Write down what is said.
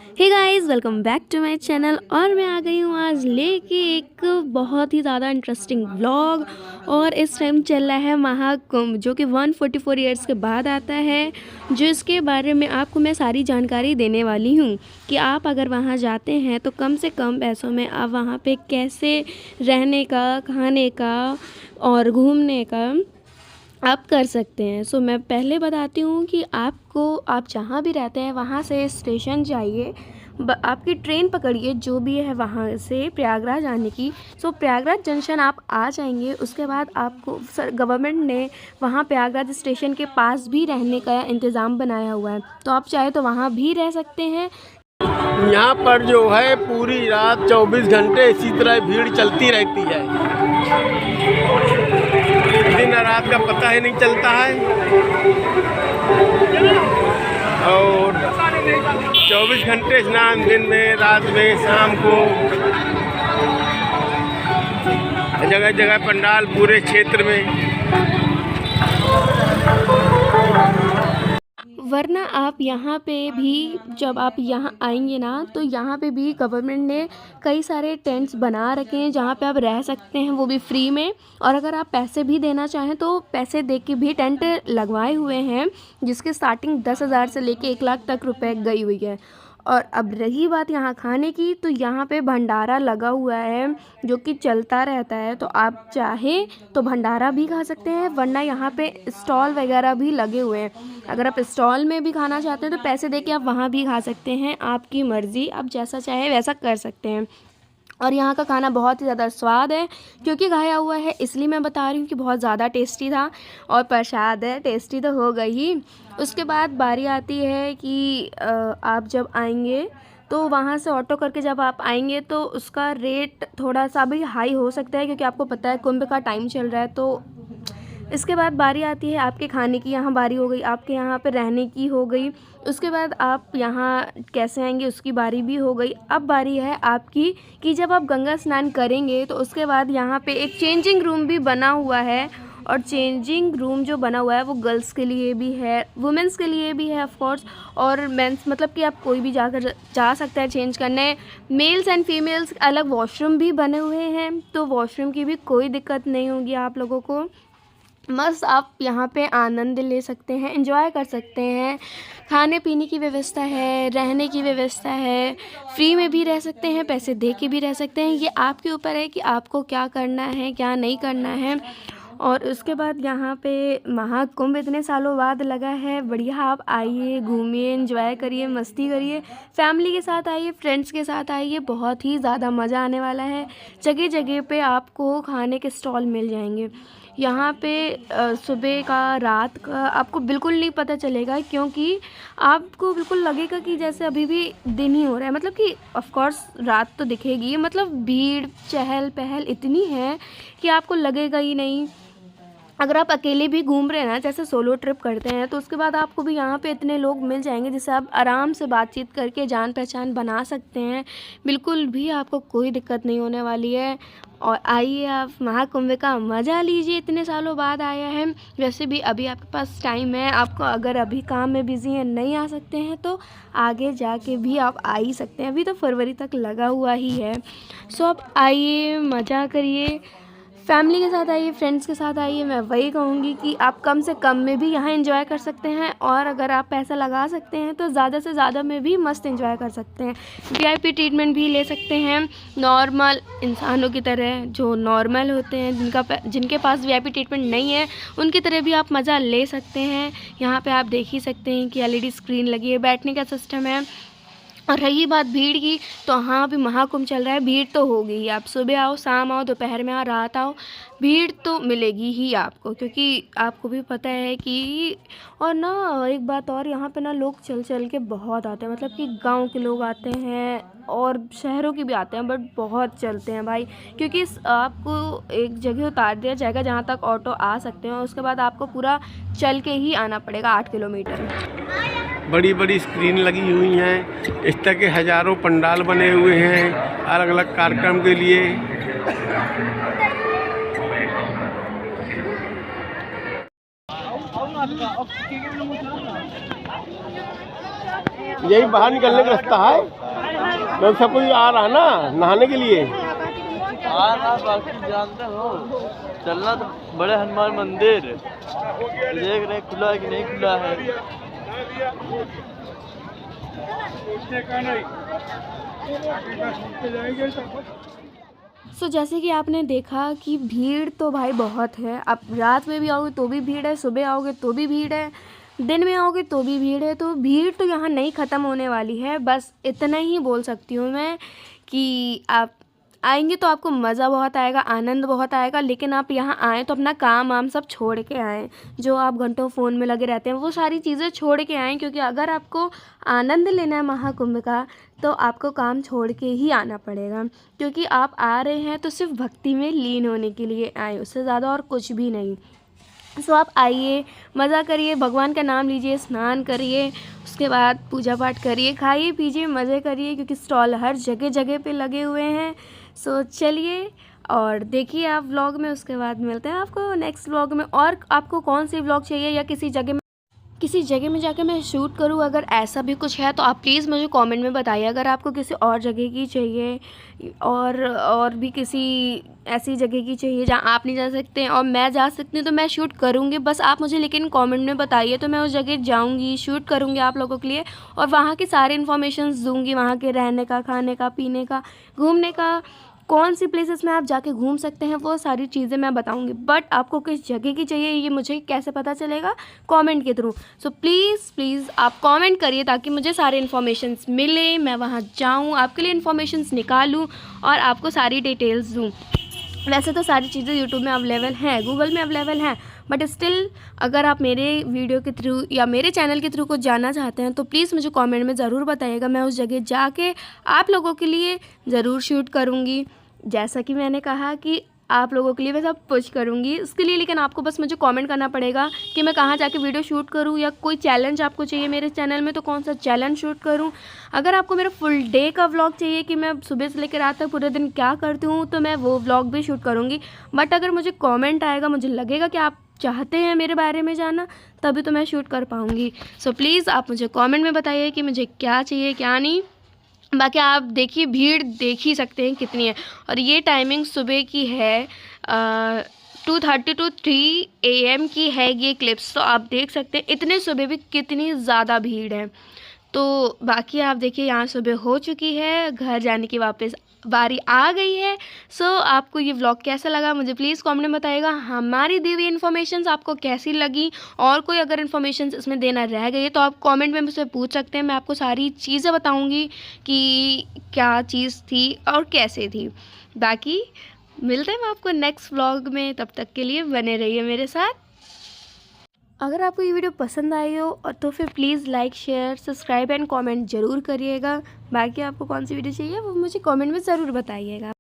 Hey guys, welcome back to my channel. और मैं आ गई हूँ आज लेके एक बहुत ही ज़्यादा इंटरेस्टिंग व्लॉग। और इस टाइम चल रहा है महाकुंभ, जो कि 144 ईयर्स के बाद आता है, जो इसके बारे में आपको मैं सारी जानकारी देने वाली हूँ कि आप अगर वहाँ जाते हैं तो कम से कम पैसों में आप वहाँ पे कैसे रहने का, खाने का और घूमने का आप कर सकते हैं। सो मैं पहले बताती हूँ कि आप जहाँ भी रहते हैं वहाँ से स्टेशन जाइए, आपकी ट्रेन पकड़िए जो भी है वहाँ से प्रयागराज आने की। सो प्रयागराज जंक्शन आप आ जाएंगे, उसके बाद आपको गवर्नमेंट ने वहाँ प्रयागराज स्टेशन के पास भी रहने का इंतज़ाम बनाया हुआ है, तो आप चाहे तो वहाँ भी रह सकते हैं। यहाँ पर जो है पूरी रात 24 घंटे इसी तरह भीड़ चलती रहती है। दिन रात का पता ही नहीं चलता है और 24 घंटे स्नान, दिन में, रात में, शाम को जगह जगह पंडाल पूरे क्षेत्र में। वरना आप यहाँ पे भी जब आप यहाँ आएंगे ना, तो यहाँ पे भी गवर्नमेंट ने कई सारे टेंट्स बना रखे हैं जहाँ पे आप रह सकते हैं, वो भी फ्री में। और अगर आप पैसे भी देना चाहें तो पैसे दे के भी टेंट लगवाए हुए हैं, जिसके स्टार्टिंग 10,000 से लेके 1 लाख तक रुपए गई हुई है। और अब रही बात यहाँ खाने की, तो यहाँ पे भंडारा लगा हुआ है जो कि चलता रहता है, तो आप चाहे तो भंडारा भी खा सकते हैं, वरना यहाँ पे स्टॉल वगैरह भी लगे हुए हैं। अगर आप स्टॉल में भी खाना चाहते हैं तो पैसे दे के आप वहाँ भी खा सकते हैं, आपकी मर्ज़ी, आप जैसा चाहे वैसा कर सकते हैं। और यहाँ का खाना बहुत ही ज़्यादा स्वाद है, क्योंकि खाया हुआ है इसलिए मैं बता रही हूँ कि बहुत ज़्यादा टेस्टी था। और प्रसाद है, टेस्टी तो होगा ही। उसके बाद बारी आती है कि आप जब आएंगे तो वहाँ से ऑटो करके जब आप आएंगे तो उसका रेट थोड़ा सा भी हाई हो सकता है, क्योंकि आपको पता है कुंभ का टाइम चल रहा है। तो इसके बाद बारी आती है आपके खाने की, यहाँ बारी हो गई, आपके यहाँ पे रहने की हो गई। उसके बाद आप यहाँ कैसे आएंगे उसकी बारी भी हो गई। अब बारी है आपकी कि जब आप गंगा स्नान करेंगे तो उसके बाद यहाँ पे एक चेंजिंग रूम भी बना हुआ है। और चेंजिंग रूम जो बना हुआ है वो गर्ल्स के लिए भी है, वुमेंस के लिए भी है ऑफ कोर्स, और मेंस, मतलब कि आप कोई भी जा सकता है चेंज करने। मेल्स एंड फीमेल्स अलग वॉशरूम भी बने हुए हैं, तो वॉशरूम की भी कोई दिक्कत नहीं होगी आप लोगों को। मस्त आप यहाँ पे आनंद ले सकते हैं, एंजॉय कर सकते हैं। खाने पीने की व्यवस्था है, रहने की व्यवस्था है, फ्री में भी रह सकते हैं, पैसे दे के भी रह सकते हैं। ये आपके ऊपर है कि आपको क्या करना है, क्या नहीं करना है। और उसके बाद यहाँ पे महाकुंभ इतने सालों बाद लगा है, बढ़िया आप आइए, घूमिए, एंजॉय करिए, मस्ती करिए, फैमिली के साथ आइए, फ्रेंड्स के साथ आइए, बहुत ही ज़्यादा मज़ा आने वाला है। जगह जगह पे आपको खाने के स्टॉल मिल जाएंगे। यहाँ पे सुबह का, रात का आपको बिल्कुल नहीं पता चलेगा, क्योंकि आपको बिल्कुल लगेगा कि जैसे अभी भी दिन ही हो रहा है। मतलब कि ऑफ कोर्स रात तो दिखेगी, मतलब भीड़ चहल पहल इतनी है कि आपको लगेगा ही नहीं। अगर आप अकेले भी घूम रहे हैं ना, जैसे सोलो ट्रिप करते हैं, तो उसके बाद आपको भी यहाँ पे इतने लोग मिल जाएंगे जिससे आप आराम से बातचीत करके जान पहचान बना सकते हैं। बिल्कुल भी आपको कोई दिक्कत नहीं होने वाली है। और आइए, आप महाकुंभ का मज़ा लीजिए, इतने सालों बाद आया है। वैसे भी अभी आपके पास टाइम है, आपको अगर अभी काम में बिज़ी हैं, नहीं आ सकते हैं, तो आगे जाके भी आप आ ही सकते हैं। अभी तो फरवरी तक लगा हुआ ही है। सो आप आइए, मज़ा करिए, फैमिली के साथ आइए, फ्रेंड्स के साथ आइए। मैं वही कहूँगी कि आप कम से कम में भी यहाँ एंजॉय कर सकते हैं, और अगर आप पैसा लगा सकते हैं तो ज़्यादा से ज़्यादा में भी मस्त एंजॉय कर सकते हैं। वीआईपी ट्रीटमेंट भी ले सकते हैं, नॉर्मल इंसानों की तरह, जो नॉर्मल होते हैं, जिनके पास वीआईपी ट्रीटमेंट नहीं है, उनकी तरह भी आप मज़ा ले सकते हैं। यहाँ पर आप देख ही सकते हैं कि एलईडी स्क्रीन लगी है, बैठने का सिस्टम है। और रही बात भीड़ की, तो हाँ अभी महाकुंभ चल रहा है, भीड़ तो होगी। आप सुबह आओ, शाम आओ, दोपहर में आओ, रात आओ, भीड़ तो मिलेगी ही आपको, क्योंकि आपको भी पता है कि। और ना एक बात और, यहाँ पे ना लोग चल चल के बहुत आते हैं, मतलब कि गांव के लोग आते हैं और शहरों के भी आते हैं, बट बहुत चलते हैं भाई, क्योंकि आपको एक जगह उतार दिया जाएगा जहाँ तक ऑटो आ सकते हैं, उसके बाद आपको पूरा चल के ही आना पड़ेगा 8 किलोमीटर। बड़ी बड़ी स्क्रीन लगी हुई हैं, इस तरह के हज़ारों पंडाल बने हुए हैं अलग अलग कार्यक्रम के लिए। यही बाहर निकलने का रास्ता है, तो सब कोई आ रहा ना नहाने के लिए। बाकी जानते हो, चलना तो बड़े हनुमान मंदिर देख रहे खुला है कि नहीं खुला है। जैसे कि आपने देखा कि भीड़ तो भाई बहुत है। आप रात में भी आओगे तो भी भीड़ है, सुबह आओगे तो भी भीड़ है, दिन में आओगे तो भी भीड़ है। तो भीड़ तो यहाँ नहीं ख़त्म होने वाली है। बस इतना ही बोल सकती हूँ मैं कि आप आएंगे तो आपको मज़ा बहुत आएगा, आनंद बहुत आएगा। लेकिन आप यहाँ आएँ तो अपना काम वाम सब छोड़ के आएँ। जो आप घंटों फ़ोन में लगे रहते हैं वो सारी चीज़ें छोड़ के आएँ, क्योंकि अगर आपको आनंद लेना है महाकुंभ का तो आपको काम छोड़ के ही आना पड़ेगा। क्योंकि आप आ रहे हैं तो सिर्फ भक्ति में लीन होने के लिए आए, उससे ज़्यादा और कुछ भी नहीं। आप आइए, मज़ा करिए, भगवान का नाम लीजिए, स्नान करिए, उसके बाद पूजा पाठ करिए, खाइए पीजिए, मज़े करिए, क्योंकि स्टॉल हर जगह जगह पे लगे हुए हैं। चलिए और देखिए आप व्लॉग में, उसके बाद मिलते हैं आपको नेक्स्ट व्लॉग में। और आपको कौन सी व्लॉग चाहिए या किसी जगह में जाकर मैं शूट करूँ, अगर ऐसा भी कुछ है तो आप प्लीज़ मुझे कमेंट में बताइए। अगर आपको किसी और जगह की चाहिए और भी किसी ऐसी जगह की चाहिए जहाँ आप नहीं जा सकते हैं और मैं जा सकती हूँ, तो मैं शूट करूँगी। बस आप मुझे लेकिन कमेंट में बताइए, तो मैं उस जगह जाऊँगी, शूट करूँगी आप लोगों के लिए और वहाँ की सारी इन्फॉर्मेशंस दूँगी, वहाँ के रहने का, खाने का, पीने का, घूमने का, कौन सी प्लेसेस में आप जाके घूम सकते हैं, वो सारी चीज़ें मैं बताऊंगी। बट आपको किस जगह की चाहिए ये मुझे कैसे पता चलेगा? कमेंट के थ्रू। प्लीज़ आप कमेंट करिए ताकि मुझे सारे इन्फॉर्मेशंस मिले, मैं वहाँ जाऊँ, आपके लिए इन्फॉर्मेशंस निकालूँ और आपको सारी डिटेल्स दूँ। वैसे तो सारी चीज़ें यूट्यूब में अवेलेबल हैं, गूगल में अवेलेबल हैं, बट स्टिल अगर आप मेरे वीडियो के थ्रू या मेरे चैनल के थ्रू कुछ जानना चाहते हैं तो प्लीज़ मुझे कमेंट में ज़रूर बताइएगा। मैं उस जगह जाके आप लोगों के लिए ज़रूर शूट करूँगी। जैसा कि मैंने कहा कि आप लोगों के लिए मैं सब कुछ करूँगी, उसके लिए लेकिन आपको बस मुझे कमेंट करना पड़ेगा कि मैं कहाँ जाके वीडियो शूट करूँ, या कोई चैलेंज आपको चाहिए मेरे चैनल में तो कौन सा चैलेंज शूट करूँ। अगर आपको मेरा फुल डे का व्लॉग चाहिए कि मैं सुबह से लेकर रात तक पूरे दिन क्या करती हूँ, तो मैं वो व्लॉग भी शूट करूँगी। बट अगर मुझे कमेंट आएगा, मुझे लगेगा कि आप चाहते हैं मेरे बारे में जानना, तभी तो मैं शूट कर पाऊँगी। प्लीज़ आप मुझे कमेंट में बताइए कि मुझे क्या चाहिए क्या नहीं। बाकी आप देखिए, भीड़ देख ही सकते हैं कितनी है, और ये टाइमिंग सुबह की है 2:30 to 3 AM की है ये क्लिप्स। तो आप देख सकते हैं इतने सुबह भी कितनी ज़्यादा भीड़ है। तो बाकी आप देखिए, यहाँ सुबह हो चुकी है, घर जाने की वापस बारी आ गई है। आपको ये व्लॉग कैसा लगा मुझे प्लीज़ कमेंट में बताइएगा। हमारी दी हुई इन्फॉर्मेशंस आपको कैसी लगी, और कोई अगर इन्फॉर्मेशंस इसमें देना रह गई है तो आप कमेंट में मुझसे पूछ सकते हैं। मैं आपको सारी चीज़ें बताऊंगी कि क्या चीज़ थी और कैसे थी। बाकी मिलते हैं आपको नेक्स्ट व्लॉग में, तब तक के लिए बने रहिए मेरे साथ। अगर आपको ये वीडियो पसंद आई हो और तो फिर please like, share, subscribe and comment ज़रूर करिएगा। बाकी आपको कौन सी वीडियो चाहिए वो मुझे कमेंट में ज़रूर बताइएगा।